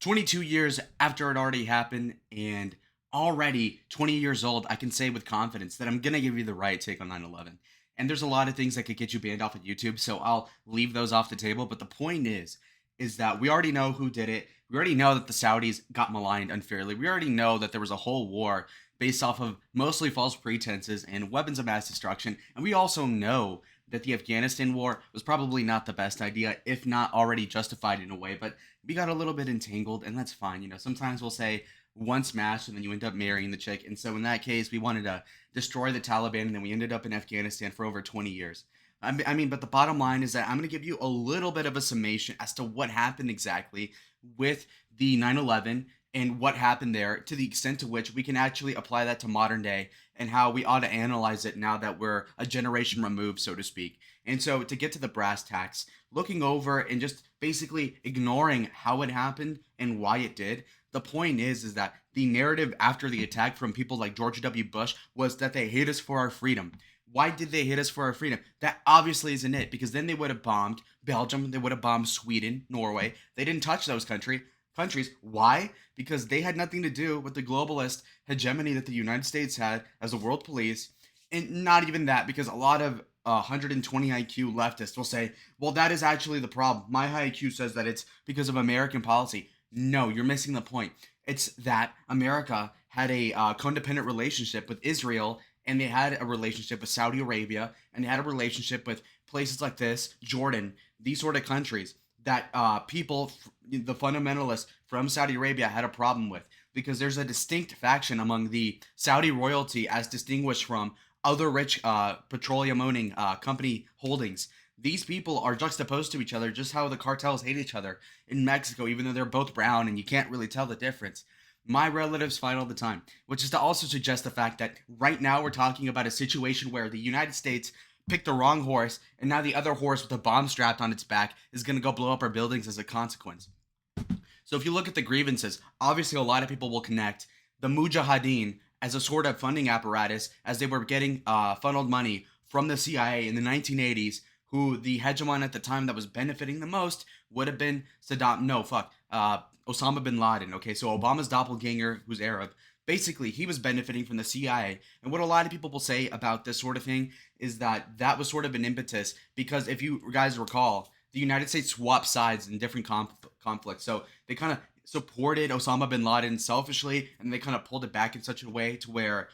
22 years after it already happened, and already 20 years old, I can say with confidence that I'm going to give you the right take on 9/11. And there's a lot of things that could get you banned off of YouTube, so I'll leave those off the table. But the point is that we already know who did it. We already know that the Saudis got maligned unfairly. We already know that there was a whole war based off of mostly false pretenses and weapons of mass destruction. And we also know that the Afghanistan war was probably not the best idea, if not already justified in a way. But we got a little bit entangled, and that's fine. Sometimes we'll say one smash, and then you end up marrying the chick. And so in that case, we wanted to destroy the Taliban, and then we ended up in Afghanistan for over 20 years. I mean, but the bottom line is that I'm going to give you a little bit of a summation as to what happened exactly with the 9/11 and what happened there, to the extent to which we can actually apply that to modern day and how we ought to analyze it now that we're a generation removed, so to speak. And so, to get to the brass tacks, looking over and just basically ignoring how it happened and why it did, the point is that the narrative after the attack from people like George W. Bush was that they hate us for our freedom. Why did they hate us for our freedom? That obviously isn't it, because then they would have bombed Belgium, they would have bombed Sweden, Norway. They didn't touch those countries. Why? Because they had nothing to do with the globalist hegemony that the United States had as a world police. And not even that, because a lot of 120 IQ leftists will say, well, that is actually the problem. My high IQ says that it's because of American policy. No, you're missing the point. It's that America had a codependent relationship with Israel, and they had a relationship with Saudi Arabia, and they had a relationship with places like this, Jordan, these sort of countries that the fundamentalists from Saudi Arabia had a problem with, because there's a distinct faction among the Saudi royalty as distinguished from other rich petroleum owning company holdings. These people are juxtaposed to each other, just how the cartels hate each other in Mexico, even though they're both brown and you can't really tell the difference. My relatives fight all the time, which is to also suggest the fact that right now we're talking about a situation where the United States picked the wrong horse, and now the other horse with a bomb strapped on its back is going to go blow up our buildings as a consequence. So if you look at the grievances, obviously a lot of people will connect the Mujahideen as a sort of funding apparatus, as they were getting funneled money from the CIA in the 1980s, who the hegemon at the time that was benefiting the most would have been Osama bin Laden. Okay, so Obama's doppelganger, who's Arab, basically he was benefiting from the CIA. And what a lot of people will say about this sort of thing is that that was sort of an impetus, because if you guys recall, the United States swapped sides in different conflicts. So they kind of supported Osama bin Laden selfishly, and they kind of pulled it back in such a way to where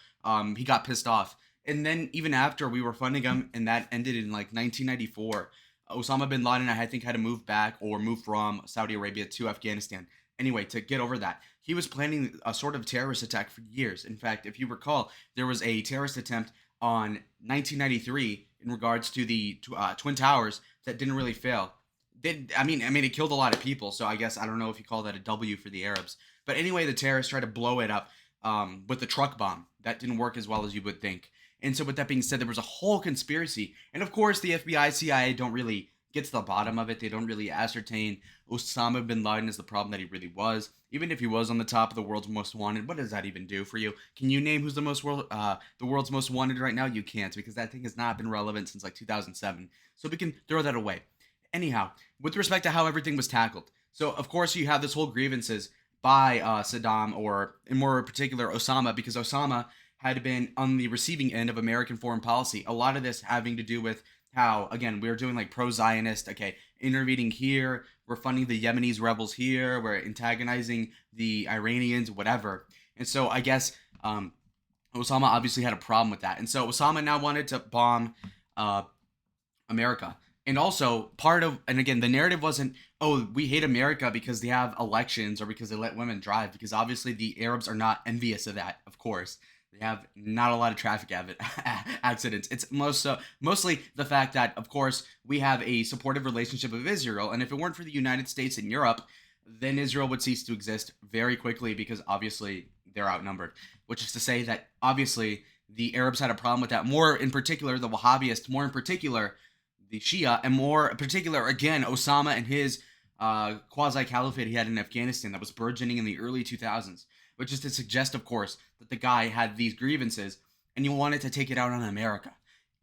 he got pissed off. And then even after we were funding him, and that ended in like 1994, Osama bin Laden, I think, had to move back or move from Saudi Arabia to Afghanistan. Anyway, to get over that, he was planning a sort of terrorist attack for years. In fact, if you recall, there was a terrorist attempt on 1993 in regards to the Twin Towers that didn't really fail. I mean, it killed a lot of people. So I guess I don't know if you call that a W for the Arabs. But anyway, the terrorists tried to blow it up with the truck bomb. That didn't work as well as you would think. And so, with that being said, there was a whole conspiracy. And of course, the FBI, CIA don't really get to the bottom of it. They don't really ascertain Osama bin Laden is the problem that he really was. Even if he was on the top of the world's most wanted, what does that even do for you? Can you name who's the world's most wanted right now? You can't, because that thing has not been relevant since like 2007. So we can throw that away. Anyhow, with respect to how everything was tackled, so of course you have this whole grievances by Saddam, or in more particular Osama, because Osama had been on the receiving end of American foreign policy. A lot of this having to do with how, again, we were doing like pro-Zionist, okay, intervening here, we're funding the Yemenis rebels here, we're antagonizing the Iranians, whatever. And so I guess Osama obviously had a problem with that. And so Osama now wanted to bomb America. And also, and again, the narrative wasn't, oh, we hate America because they have elections or because they let women drive, because obviously the Arabs are not envious of that, of course. They have not a lot of traffic accidents. It's mostly the fact that, of course, we have a supportive relationship with Israel. And if it weren't for the United States and Europe, then Israel would cease to exist very quickly, because obviously they're outnumbered. Which is to say that obviously the Arabs had a problem with that. More in particular, the Wahhabists, more in particular, the Shia, and more in particular, again, Osama and his quasi-caliphate he had in Afghanistan that was burgeoning in the early 2000s. Which is to suggest, of course, that the guy had these grievances and he wanted to take it out on America.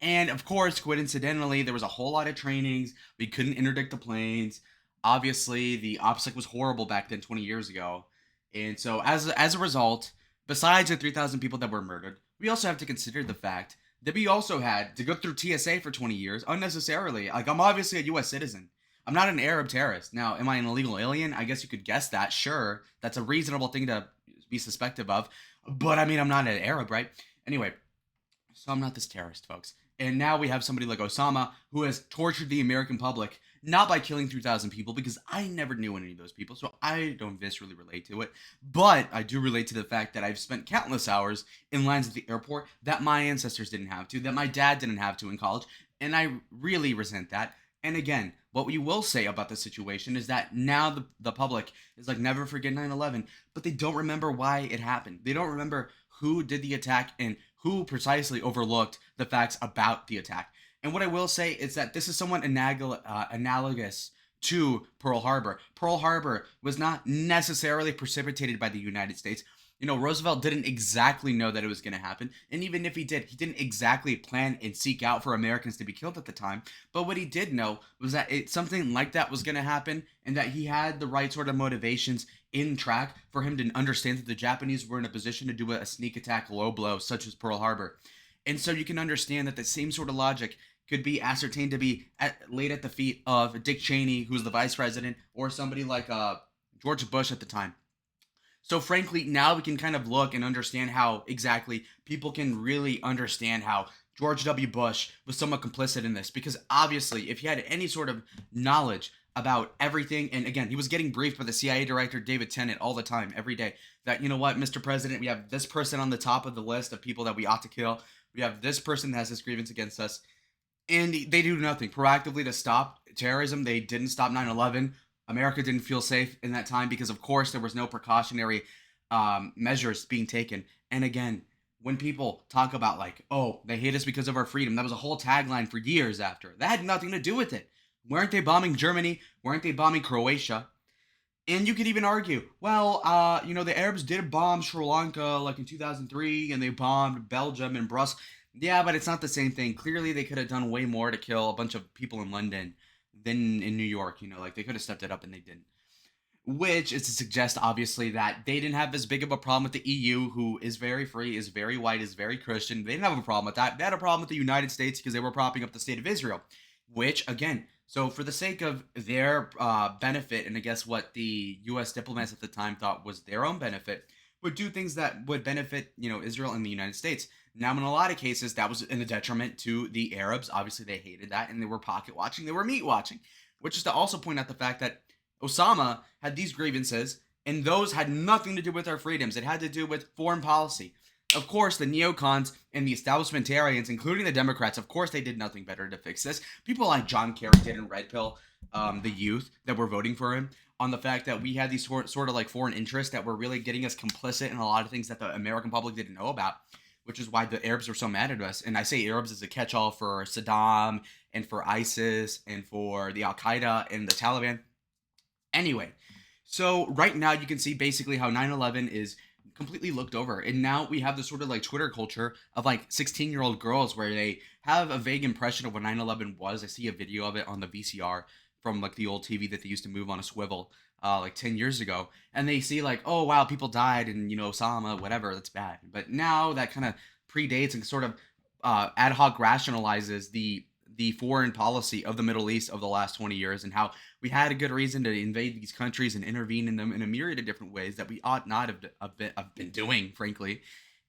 And of course, coincidentally, there was a whole lot of trainings. We couldn't interdict the planes. Obviously, the OPSEC was horrible back then, 20 years ago. And so, as a result, besides the 3,000 people that were murdered, we also have to consider the fact that we also had to go through TSA for 20 years unnecessarily. Like, I'm obviously a U.S. citizen. I'm not an Arab terrorist. Now, am I an illegal alien? I guess you could guess that. Sure, that's a reasonable thing to be suspected of. But I mean, I'm not an Arab, right? Anyway, so I'm not this terrorist, folks. And now we have somebody like Osama who has tortured the American public, not by killing 3,000 people, because I never knew any of those people, so I don't viscerally relate to it. But I do relate to the fact that I've spent countless hours in lines at the airport that my ancestors didn't have to, that my dad didn't have to in college, and I really resent that. And again, what we will say about the situation is that now the public is like, never forget 9/11, but they don't remember why it happened. They don't remember who did the attack and who precisely overlooked the facts about the attack. And what I will say is that this is somewhat analogous to Pearl Harbor. Pearl Harbor was not necessarily precipitated by the United States. You know, Roosevelt didn't exactly know that it was going to happen. And even if he did, he didn't exactly plan and seek out for Americans to be killed at the time. But what he did know was that something like that was going to happen, and that he had the right sort of motivations in track for him to understand that the Japanese were in a position to do a sneak attack low blow, such as Pearl Harbor. And so you can understand that the same sort of logic could be ascertained to be laid at the feet of Dick Cheney, who was the vice president, or somebody like George Bush at the time. So frankly, now we can kind of look and understand how exactly people can really understand how George W. Bush was somewhat complicit in this. Because obviously, if he had any sort of knowledge about everything, and again, he was getting briefed by the CIA director David Tennant all the time, every day, that, you know what, Mr. President, we have this person on the top of the list of people that we ought to kill. We have this person that has this grievance against us. And they do nothing proactively to stop terrorism. They didn't stop 9/11. America didn't feel safe in that time because, of course, there was no precautionary measures being taken. And again, when people talk about, like, oh, they hate us because of our freedom, that was a whole tagline for years after. That had nothing to do with it. Weren't they bombing Germany? Weren't they bombing Croatia? And you could even argue, well, the Arabs did bomb Sri Lanka like in 2003, and they bombed Belgium and Brussels. Yeah, but it's not the same thing. Clearly, they could have done way more to kill a bunch of people in London than in New York. Like they could have stepped it up and they didn't. Which is to suggest, obviously, that they didn't have as big of a problem with the EU, who is very free, is very white, is very Christian. They didn't have a problem with that. They had a problem with the United States because they were propping up the state of Israel. Which, again, so for the sake of their benefit, and I guess what the U.S. diplomats at the time thought was their own benefit, would do things that would benefit, Israel and the United States. Now, in a lot of cases, that was in a detriment to the Arabs. Obviously, they hated that, and they were pocket watching. They were meat watching. Which is to also point out the fact that Osama had these grievances, and those had nothing to do with our freedoms. It had to do with foreign policy. Of course, the neocons and the establishmentarians, including the Democrats, of course, they did nothing better to fix this. People like John Kerry did in Red Pill, the youth that were voting for him, on the fact that we had these sort of like foreign interests that were really getting us complicit in a lot of things that the American public didn't know about, which is why the Arabs were so mad at us. And I say Arabs as a catch-all for Saddam and for ISIS and for the Al Qaeda and the Taliban. Anyway, so right now you can see basically how 9/11 is completely looked over. And now we have this sort of like Twitter culture of like 16-year-old girls where they have a vague impression of what 9/11 was. I see a video of it on the VCR from like the old TV that they used to move on a swivel like 10 years ago. And they see like, oh, wow, people died and, Osama, whatever, that's bad. But now that kind of predates and sort of ad hoc rationalizes the foreign policy of the Middle East of the last 20 years, and how we had a good reason to invade these countries and intervene in them in a myriad of different ways that we ought not have been doing, frankly.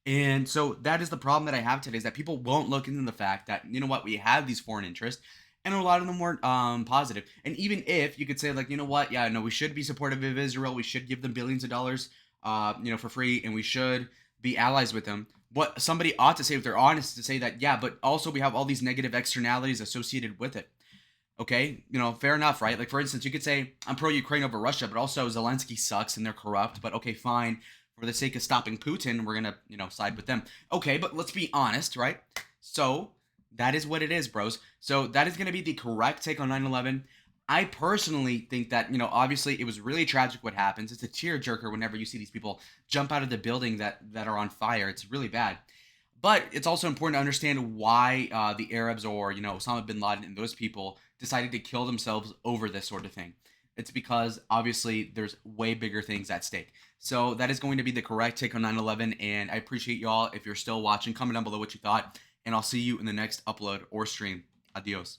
And so that is the problem that I have today, is that people won't look into the fact that, you know what, we have these foreign interests, and a lot of them weren't positive. And even if you could say, like, you know what, yeah, no, we should be supportive of Israel, we should give them billions of dollars, for free, and we should be allies with them. What somebody ought to say, if they're honest, to say that, yeah, but also we have all these negative externalities associated with it. Okay, fair enough, right? Like, for instance, you could say, I'm pro-Ukraine over Russia, but also Zelensky sucks and they're corrupt, but okay, fine. For the sake of stopping Putin, we're going to, side with them. Okay, but let's be honest, right? So that is what it is, bros. So that is going to be the correct take on 9/11. I personally think that, obviously it was really tragic what happens. It's a tearjerker whenever you see these people jump out of the building that are on fire. It's really bad. But it's also important to understand why the Arabs, or, Osama bin Laden and those people decided to kill themselves over this sort of thing. It's because obviously there's way bigger things at stake. So that is going to be the correct take on 9/11. And I appreciate y'all. If you're still watching, comment down below what you thought. And I'll see you in the next upload or stream. Adios.